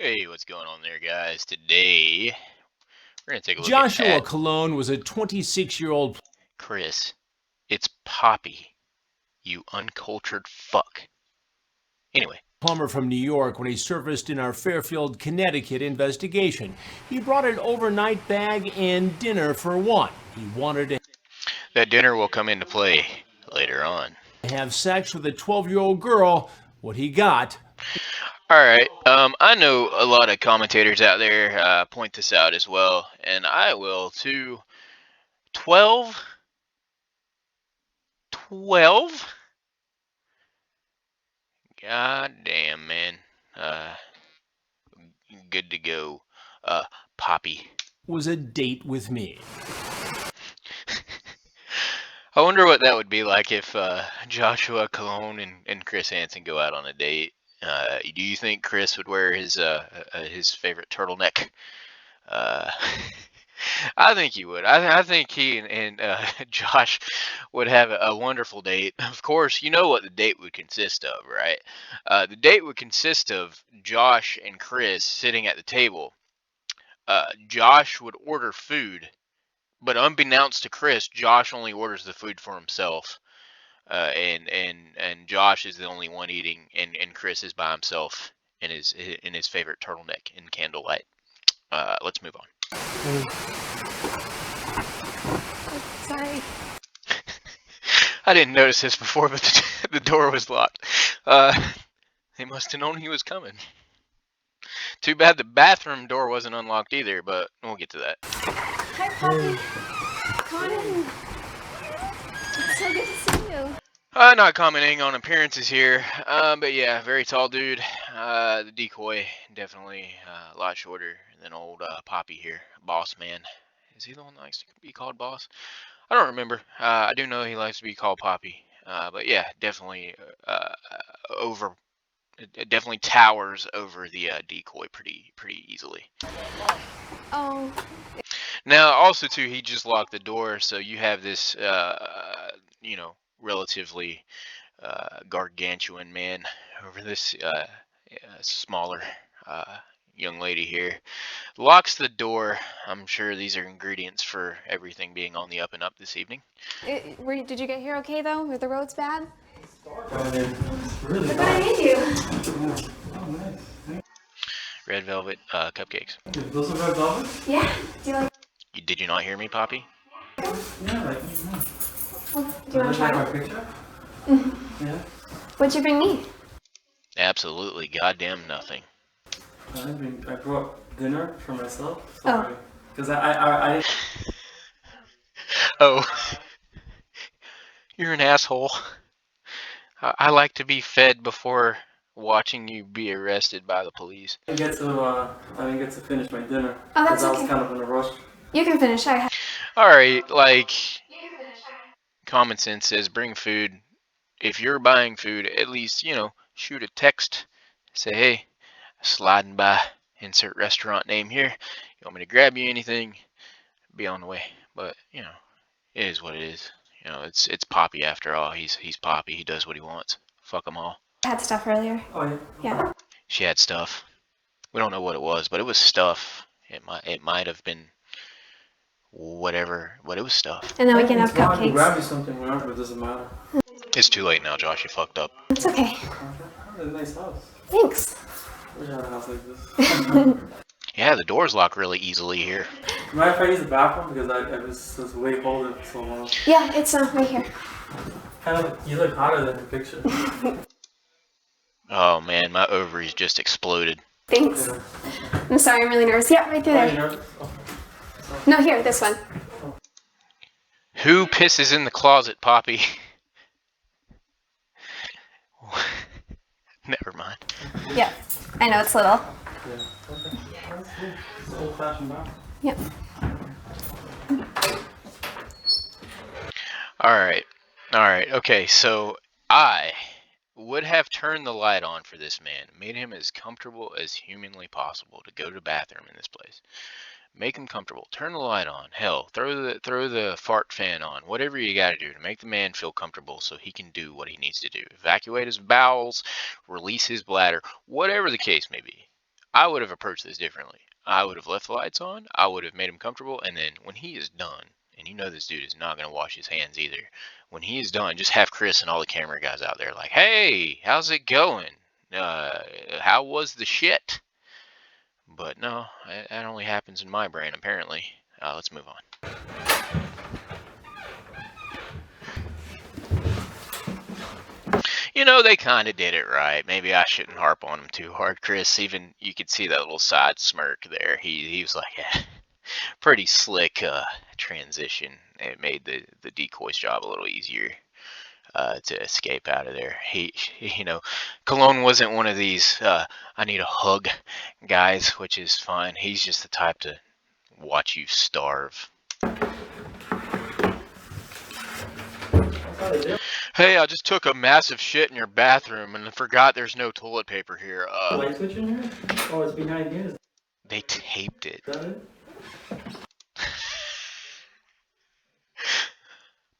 Hey, what's going on there, guys? Today, we're going to take a look Joshua at Cologne was a 26-year-old Chris. It's Papi, you uncultured fuck. Anyway, plumber from New York when he surfaced in our Fairfield, Connecticut investigation. He brought an overnight bag and dinner for one. He wanted to that dinner will come into play later on. have sex with a 12-year-old girl. What he got. Alright, I know a lot of commentators out there point this out as well, and I will too. 12? 12? God damn, man. Good to go. Papi. Was a date with me. I wonder what that would be like if Joshua Cologne and Chris Hansen go out on a date. Do you think Chris would wear his favorite turtleneck? Uh, I think he would. I think he and Josh would have a wonderful date. Of course, you know what the date would consist of, right? The date would consist of Josh and Chris sitting at the table. Josh would order food, but unbeknownst to Chris, Josh only orders the food for himself. And Josh is the only one eating, and Chris is by himself in his favorite turtleneck in candlelight. Let's move on. Sorry. I didn't notice this before, but the door was locked. They must have known he was coming. Too bad the bathroom door wasn't unlocked either, but we'll get to that. Hi, Papi. Come on in. It's so good to see you. Not commenting on appearances here, but yeah, very tall dude. The decoy, definitely a lot shorter than old Papi here. Boss man. Is he the one that likes to be called boss? I don't remember. I do know he likes to be called Papi. But yeah, definitely definitely towers over the decoy pretty easily. Oh. Now, also too, he just locked the door, so you have this, relatively gargantuan man over this smaller young lady here. Locks the door. I'm sure these are ingredients for everything being on the up and up this evening. Did you get here okay though? Were the roads bad? Really Look what I made you. Oh, nice. Red velvet cupcakes. Those are red velvet? Yeah. Do you like Did you not hear me, Papi? Yeah, like, Do you want to try my it? picture? Yeah. What'd you bring me? Absolutely goddamn nothing. I brought dinner for myself. Oh. Because I Oh, you're an asshole. I like to be fed before watching you be arrested by the police. I didn't get to finish my dinner. Oh, that's Because I was okay. kind of in a rush. You can finish. Alright, like, common sense says bring food. If you're buying food, at least, shoot a text. Say, hey, sliding by, insert restaurant name here. You want me to grab you anything? Be on the way. But, it is what it is. It's Papi after all. He's Papi. He does what he wants. Fuck them all. I had stuff earlier. Oh, yeah. Yeah. She had stuff. We don't know what it was, but it was stuff. It might have been whatever, but it was stuff. And then we can have I can cupcakes. grab you something whenever, it doesn't matter. It's too late now, Josh. You fucked up. It's okay. I have a nice house. Thanks. I wish I had a house like this. Yeah, the doors lock really easily here. Mind if I use the bathroom? Because I was way holding for so long. Yeah, it's right here. Kind of, you look hotter than the picture. Oh man, my ovaries just exploded. Thanks. Yeah. I'm sorry, I'm really nervous. Yeah, right through Oh, you there. nervous? Oh. No, here, this one. Who pisses in the closet, Papi? Never mind. Yeah, I know it's little. Yeah. Okay. That's good. It's an old-fashioned bathroom. Yep. Alright, okay, so I would have turned the light on for this man, made him as comfortable as humanly possible to go to the bathroom in this place. Make him comfortable. Turn the light on. Hell, throw the fart fan on. Whatever you got to do to make the man feel comfortable so he can do what he needs to do. Evacuate his bowels, release his bladder, whatever the case may be. I would have approached this differently. I would have left the lights on. I would have made him comfortable, and then when he is done, and you know this dude is not gonna wash his hands either. When he is done, just have Chris and all the camera guys out there like, "Hey, how's it going? How was the shit?" But no, that only happens in my brain apparently. Let's move on. You know, they kind of did it right. Maybe I shouldn't harp on him too hard, Chris. Even you could see that little side smirk there. He was like, yeah, pretty slick transition. It made the decoy's job a little easier to escape out of there. You know, Cologne wasn't one of these I need a hug guys, which is fine. He's just the type to watch you starve. Hey, I just took a massive shit in your bathroom and forgot there's no toilet paper here. Light switch in here? Oh, it's behind you. They taped it. Is that it?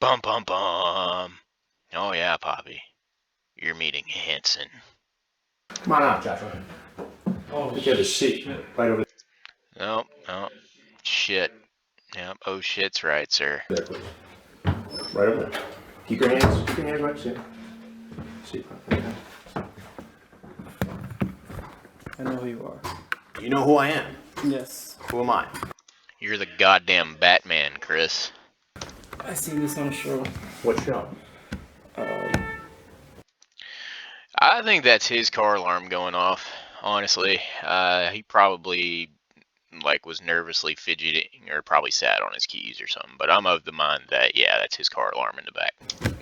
Bum bum bum. Oh yeah, Papi. You're meeting Hanson. Come on out, Joshua. Oh, You have a seat right over Nope, nope. Shit. Yep. Oh shit's right, sir. there, please. Right over there. Keep your hands right there. See. I know who you are. You know who I am. Yes. Who am I? You're the goddamn Batman, Chris. I see this on a show. What show? I think that's his car alarm going off. Honestly, he probably was nervously fidgeting or probably sat on his keys or something. But I'm of the mind that yeah, that's his car alarm in the back.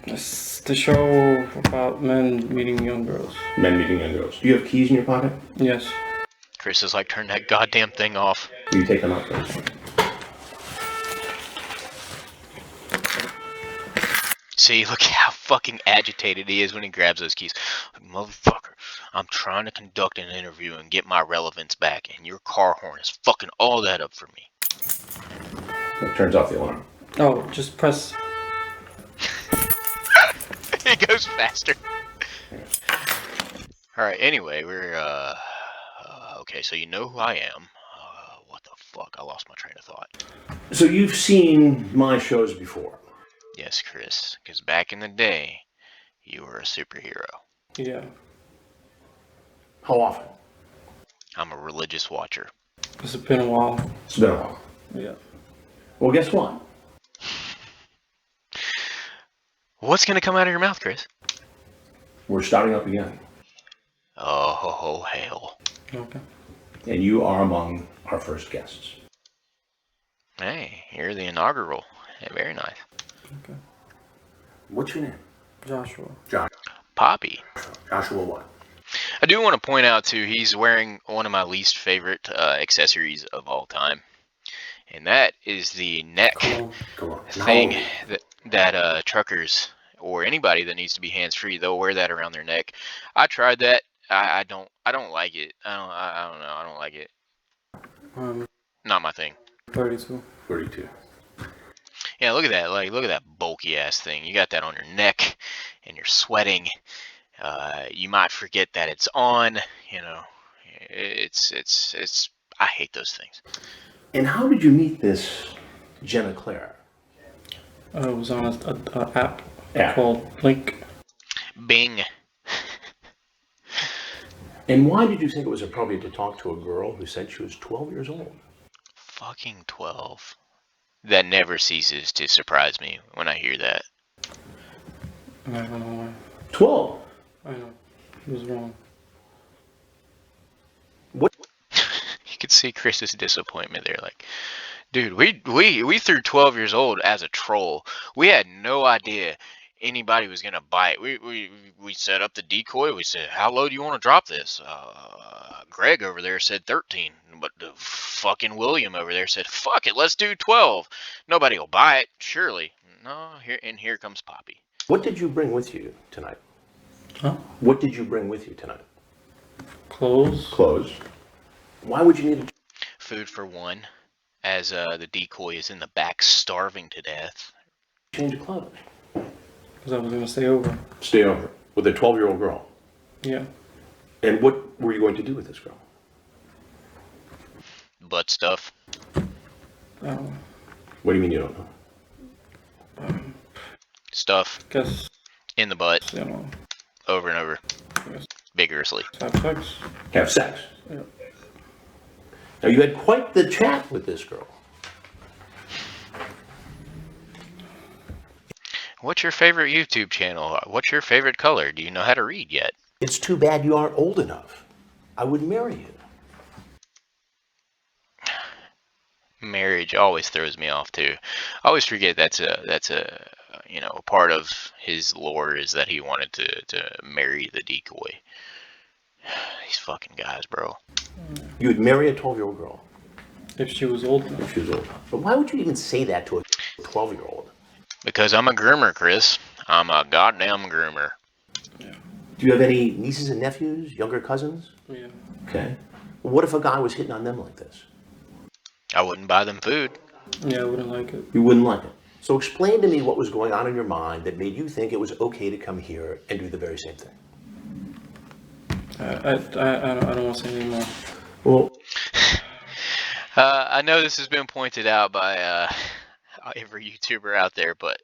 It's the show about men meeting young girls. Men meeting young girls. Do you have keys in your pocket? Yes. Chris is like, turn that goddamn thing off. Will you take them out, please? See, look how fucking agitated he is when he grabs those keys. Like, motherfucker, I'm trying to conduct an interview and get my relevance back, and your car horn is fucking all that up for me. It turns off the alarm. Oh, just press. It goes faster. Alright, anyway, we're, okay, so you know who I am. What the fuck? I lost my train of thought. So you've seen my shows before? Yes, Chris, because back in the day, you were a superhero. Yeah. How often? I'm a religious watcher. It's been a while. It's been a while. Yeah. Well, guess what? What's gonna come out of your mouth, Chris? We're starting up again. Oh, hell. Okay. And you are among our first guests. Hey, you're the inaugural. Hey, very nice. Okay. What's your name? Joshua. Josh. Papi. Joshua what? I do want to point out, too, he's wearing one of my least favorite accessories of all time. And that is the neck Come on. thing that truckers or anybody that needs to be hands-free, they'll wear that around their neck. I tried that. I don't like it. I don't know. I don't like it. Not my thing. 32. 32. Yeah, look at that. Look at that bulky ass thing. You got that on your neck, and you're sweating. You might forget that it's on. You know, it's. I hate those things. And how did you meet this Jenna Claire? It was on an app Yeah. called Link. Bing. And why did you think it was appropriate to talk to a girl who said she was 12 years old? Fucking 12. That never ceases to surprise me when I hear that. I don't know why. 12? I know. He was wrong. What? You could see Chris's disappointment there. Like, dude, we threw 12 years old as a troll. We had no idea anybody was gonna bite. We set up the decoy. We said, how low do you want to drop this? Greg over there said 13, but the fucking William over there said, fuck it, let's do 12. Nobody will buy it, surely. No, here comes Papi. What did you bring with you tonight? Huh? What did you bring with you tonight? Clothes. Clothes. Why would you need a Food for one, as the decoy is in the back starving to death. change of clothes? Because I was going to stay over. Stay over with a 12-year-old girl. Yeah. And what were you going to do with this girl? butt stuff. What do you mean you don't know? Stuff Guess, in the butt you know, over and over, guess vigorously. have sex. Have sex. Yeah. Now you had quite the chat with this girl. What's your favorite YouTube channel? What's your favorite color? Do you know how to read yet? It's too bad you aren't old enough. I would marry you. Marriage always throws me off too. I always forget that's a part of his lore is that he wanted to marry the decoy. These fucking guys, bro. You would marry a 12-year-old girl. If she was old enough. If she was old enough. But why would you even say that to a 12-year-old? Because I'm a groomer, Chris. I'm a goddamn groomer. Yeah. Do you have any nieces and nephews, younger cousins? Yeah. Okay. Well, what if a guy was hitting on them like this? I wouldn't buy them food. Yeah, I wouldn't like it. You wouldn't like it. So explain to me what was going on in your mind that made you think it was okay to come here and do the very same thing. I don't want to say anymore. Well, I know this has been pointed out by every YouTuber out there, but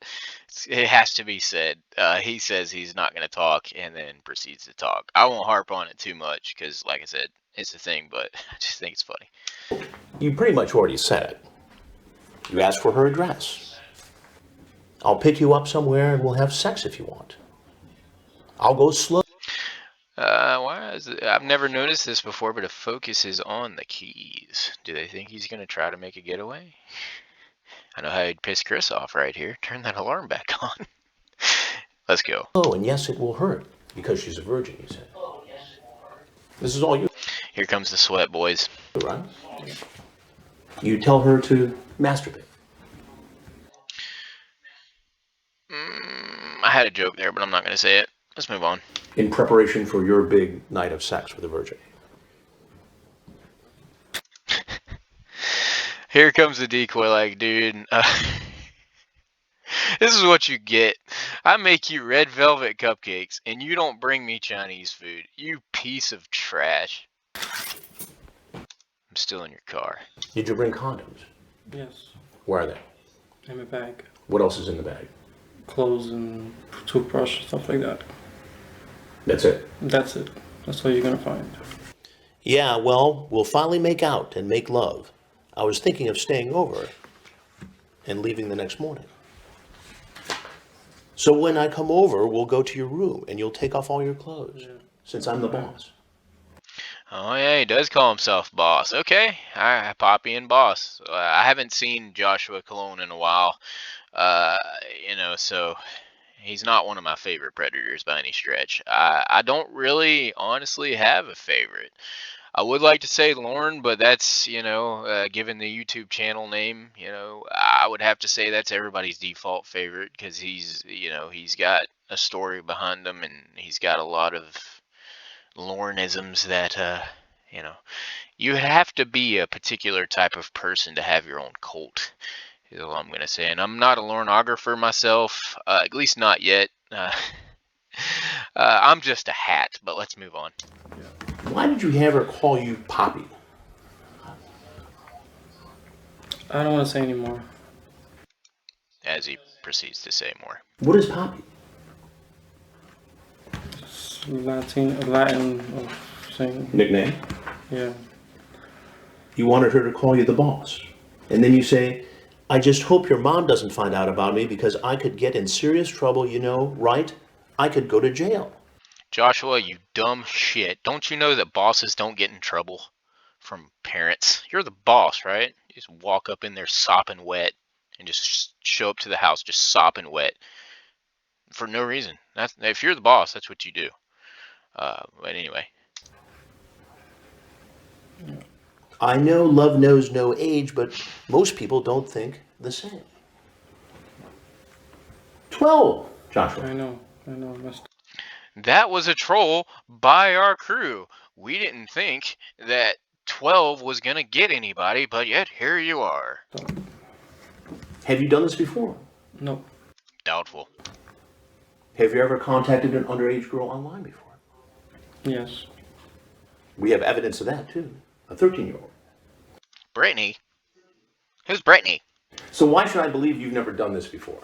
it has to be said. He says he's not going to talk and then proceeds to talk. I won't harp on it too much because, like I said, it's a thing, but I just think it's funny. you pretty much already said it. You asked for her address. I'll pick you up somewhere and we'll have sex if you want. I'll go slow. Why is it? I've never noticed this before, but it focuses on the keys. Do they think he's going to try to make a getaway? I know how he'd piss Chris off right here. Turn that alarm back on. Let's go. Oh, and yes, it will hurt because she's a virgin, you said. This is all you Here comes the sweat, boys. do, right? You tell her to masturbate. I had a joke there, but I'm not going to say it. Let's move on. In preparation for your big night of sex with a virgin. Here comes the decoy, like, dude. This is what you get. I make you red velvet cupcakes, and you don't bring me Chinese food. You piece of trash. I'm still in your car. Did you bring condoms? Yes. Where are they? In my bag. What else is in the bag? Clothes and toothbrush, stuff like that. That's it. That's it. That's all you're gonna find. Yeah, well, we'll finally make out and make love. I was thinking of staying over and leaving the next morning. So when I come over, we'll go to your room and you'll take off all your clothes, since I'm the boss. Oh, yeah, he does call himself boss. Okay, Papi and boss. I haven't seen Joshua Cologne in a while, so he's not one of my favorite predators by any stretch. I don't really, honestly, have a favorite. I would like to say Lorne, but that's, given the YouTube channel name, I would have to say that's everybody's default favorite because he's got a story behind him and he's got a lot of Lorneisms that, you have to be a particular type of person to have your own cult, is all I'm going to say. And I'm not a Lorneographer myself, at least not yet. I'm just a hat, but let's move on. Why did you have her call you Papi? I don't want to say anymore. As he proceeds to say more. What is Papi? It's Latin saying. Nickname? Yeah. You wanted her to call you the boss. And then you say, I just hope your mom doesn't find out about me because I could get in serious trouble, right? I could go to jail. Joshua, you dumb shit. Don't you know that bosses don't get in trouble from parents? You're the boss, right? You just walk up in there sopping wet and just show up to the house just sopping wet for no reason. If you're the boss, that's what you do. But anyway. I know love knows no age, but most people don't think the same. 12, Joshua. I know. Messed. That was a troll by our crew. We didn't think that 12 was going to get anybody, but yet here you are. Have you done this before? No. Doubtful. Have you ever contacted an underage girl online before? Yes. We have evidence of that, too. A 13-year-old. Brittany? Who's Brittany? So why should I believe you've never done this before?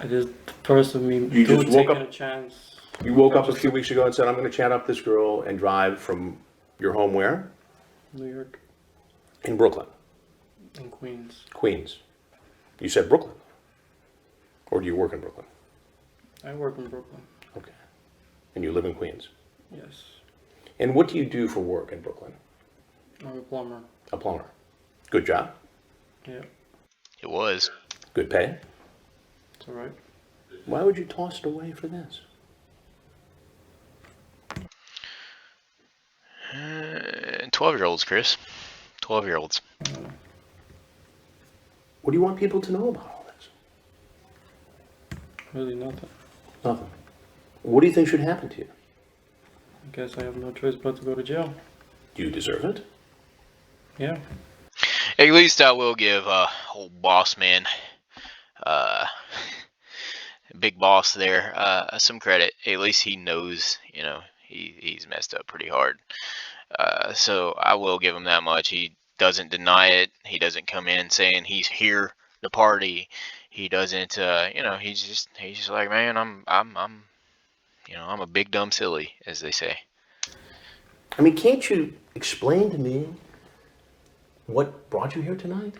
I just first of me You do just woke taking up- a chance. You woke up a few weeks ago and said, I'm going to chat up this girl and drive from your home where? New York In Brooklyn, and Queens. Queens. You said Brooklyn. Or do you work in Brooklyn? I work in Brooklyn. Okay. And you live in Queens. Yes. And what do you do for work in Brooklyn? I'm a plumber. A plumber. Good job. Yeah. It was. Good pay. It's alright. Why would you toss it away for this? 12-year-olds, Chris. 12-year-olds. What do you want people to know about all this? Really nothing. Nothing. What do you think should happen to you? I guess I have no choice but to go to jail. Do you deserve it? Yeah. At least I will give old boss man, big boss there, some credit. At least he knows, you know, he's messed up pretty hard. So I will give him that much. He doesn't deny it. He doesn't come in saying he's here to party. He doesn't, you know, he's just like, man, I'm, you know, I'm a big dumb silly, as they say. I mean, can't you explain to me what brought you here tonight?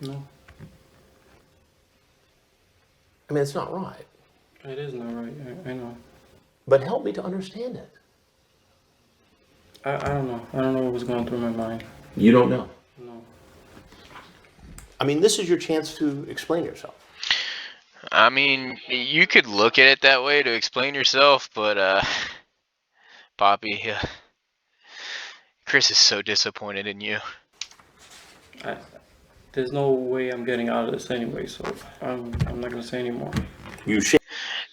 No. I mean, it's not right. It is not right. I know. But help me to understand it. I don't know. I don't know what was going through my mind. You don't know. No. I mean, this is your chance to explain yourself. I mean, you could look at it that way to explain yourself, but, Papi, Chris is so disappointed in you. There's no way I'm getting out of this anyway, so I'm not gonna say anymore. You shave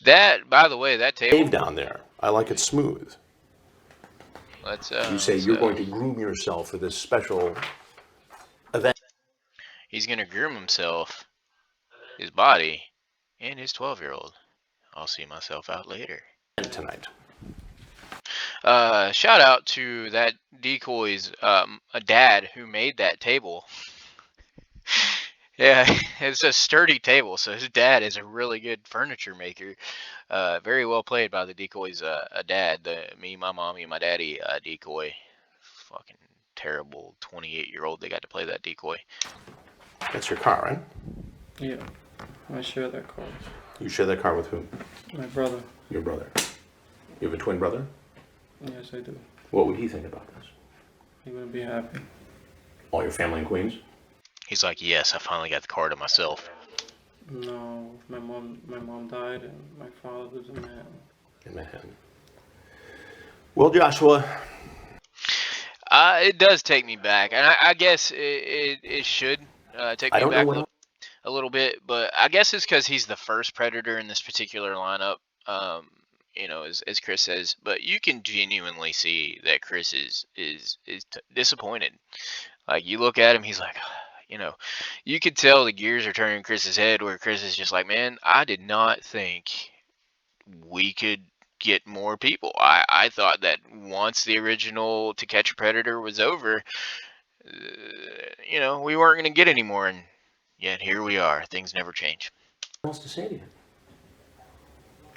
That, by the way, that table. down there. I like it smooth. Let's. You say you're going to groom yourself for this special event. He's gonna groom himself, his body, and his 12-year-old. I'll see myself out later. Tonight. Shout out to that decoy's a dad who made that table. Yeah, it's a sturdy table, so his dad is a really good furniture maker. Very well played by the decoy's dad. Me, my mommy, and my daddy decoy. Fucking terrible 28-year-old that got to play that decoy. That's your car, right? Yeah. I share that car. You share that car with whom? My brother. Your brother. You have a twin brother? Yes, I do. What would he think about this? He wouldn't be happy. All your family in Queens? He's like, yes, I finally got the car to myself. No, my mom died, and my father lives in Manhattan. In Manhattan. Well, Joshua. It does take me back, and I guess it should take me back a little bit, but I guess it's because he's the first Predator in this particular lineup. You know, as Chris says, but you can genuinely see that Chris is disappointed. Like, you look at him, he's like, you know, you could tell the gears are turning in Chris's head, where Chris is just like, man, I did not think we could get more people. I thought that once the original To Catch a Predator was over, you know, we weren't going to get any more, and yet here we are. Things never change. What else to say to you?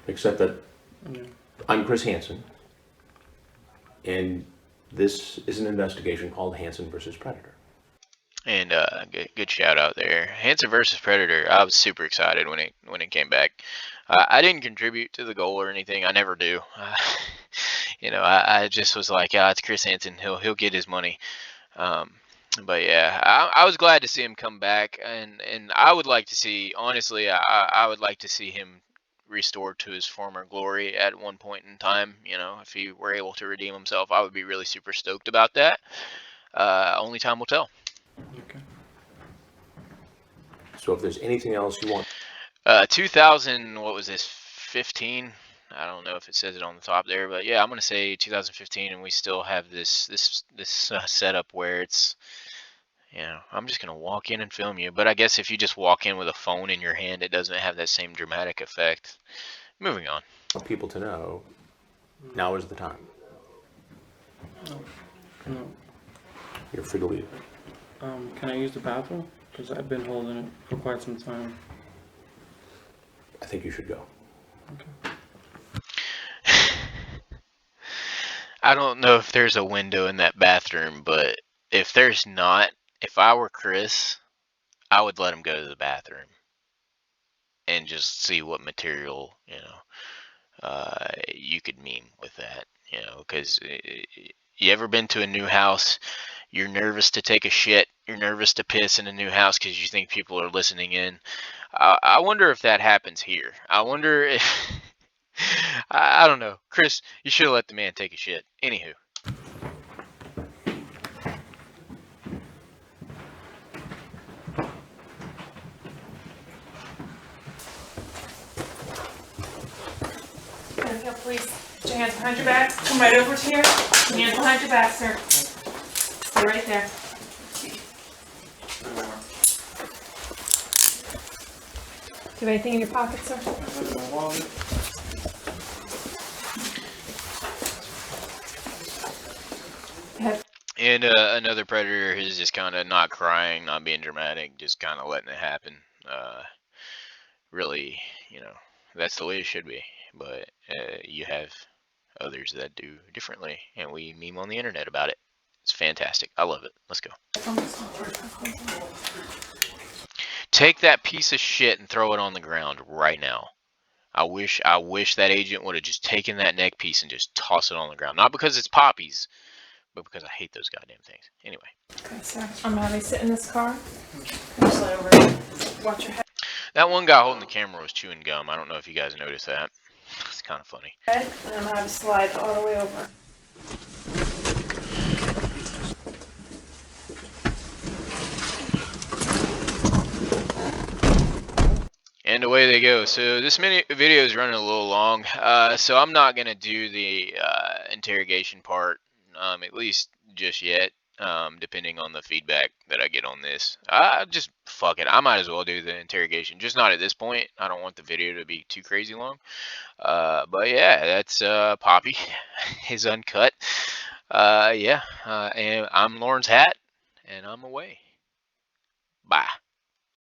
Except that I'm Chris Hansen, and this is an investigation called Hansen versus Predator. And good shout out there, Hansen versus Predator. I was super excited when it came back. I didn't contribute to the goal or anything. I never do. You know, I just was like, it's Chris Hansen. He'll get his money. But yeah, I was glad to see him come back, and I would like to see, honestly, I would like to see him restored to his former glory at one point in time. You know, if he were able to redeem himself, I would be really super stoked about that. Only time will tell. Okay. So if there's anything else you want. 2000, what was this, 15? I don't know if it says it on the top there, but yeah, I'm gonna say 2015, and we still have this setup where it's, you know, I'm just gonna walk in and film you. But I guess if you just walk in with a phone in your hand, it doesn't have that same dramatic effect. Moving on. Want people to know, now is the time. No. You're free to leave. Can I use the bathroom? Because I've been holding it for quite some time. I think you should go. Okay. I don't know if there's a window in that bathroom, but if there's not, if I were Chris, I would let him go to the bathroom and just see what material, you could meme with that, because you ever been to a new house, you're nervous to take a shit, you're nervous to piss in a new house because you think people are listening in. I wonder if that happens here. I wonder if, I don't know. Chris, you should have let the man take a shit. Anywho. There we go, please. Put your hands behind your back. Come right over to here. Hands behind your back, sir. Stay right there. Do you have anything in your pocket, sir? I have my wallet. And another predator is just kind of not crying, not being dramatic, just kind of letting it happen. Really, that's the way it should be. But you have others that do differently, and we meme on the internet about it. It's fantastic. I love it. Let's go. Take that piece of shit and throw it on the ground right now. I wish that agent would have just taken that neck piece and just tossed it on the ground. Not because it's Papi's, but because I hate those goddamn things. Anyway. Okay, sir. I'm gonna have you sit in this car. Just lay over there. Watch your head. That one guy holding the camera was chewing gum. I don't know if you guys noticed that. It's kind of funny. And I'm gonna have you slide all the way over. And away they go. So this video is running a little long, so I'm not gonna do the interrogation part, at least just yet. Depending on the feedback that I get on this, just fuck it. I might as well do the interrogation, just not at this point. I don't want the video to be too crazy long. But yeah, that's Papi, his uncut. Yeah, and I'm Lauren's hat, and I'm away. Bye.